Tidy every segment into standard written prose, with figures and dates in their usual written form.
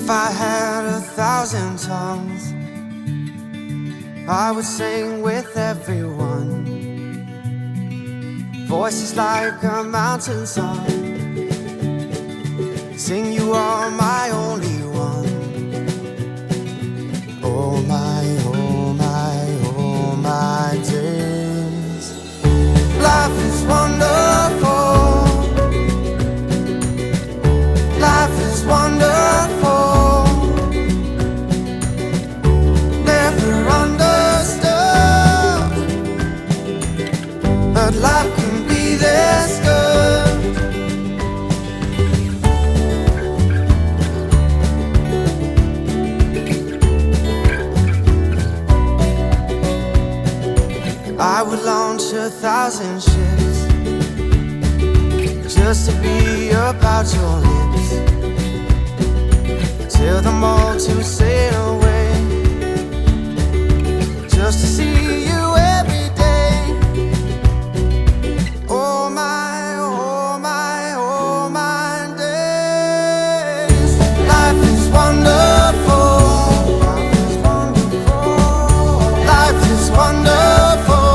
If I had 1,000 tongues, I would sing with everyone. Voices like a mountain song, sing you are my only one. Oh my, oh my, oh my days. Life is wonderful. Life is wonderful. Never understood, but life can be this good. I would launch 1,000 ships just to be about your lips, tell them all to sail away, just to see you every day. Oh my, oh my, oh my days. Life is wonderful. Life is wonderful.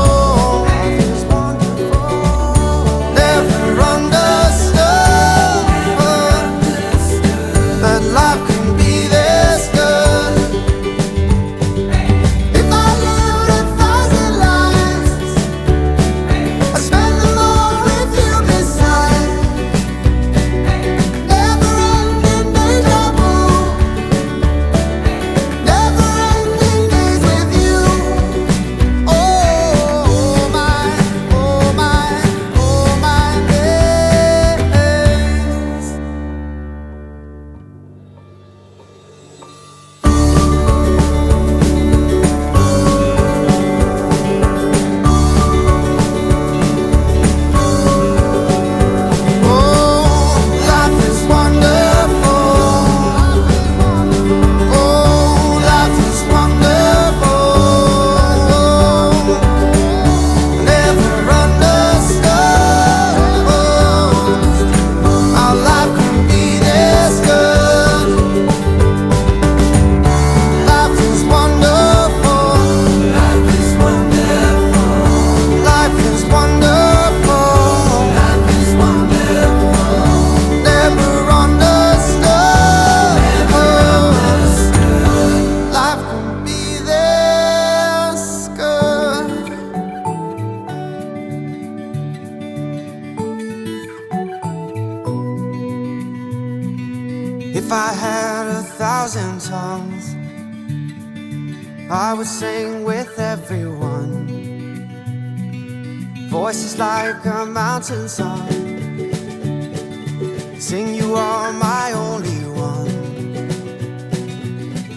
If I had 1,000 tongues, I would sing with everyone. Voices like a mountain song, sing you are my only one.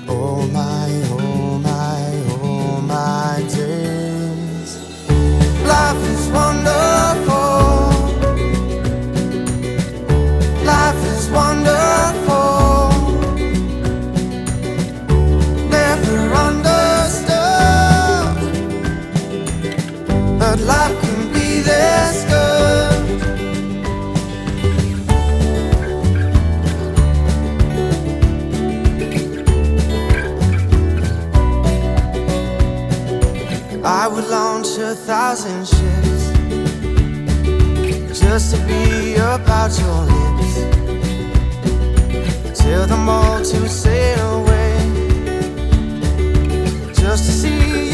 Oh my, oh my, oh my days. Life is wonderful. Life is wonderful. But life can be this good. I would launch 1,000 ships just to be about your lips, tell them all to sail away, just to see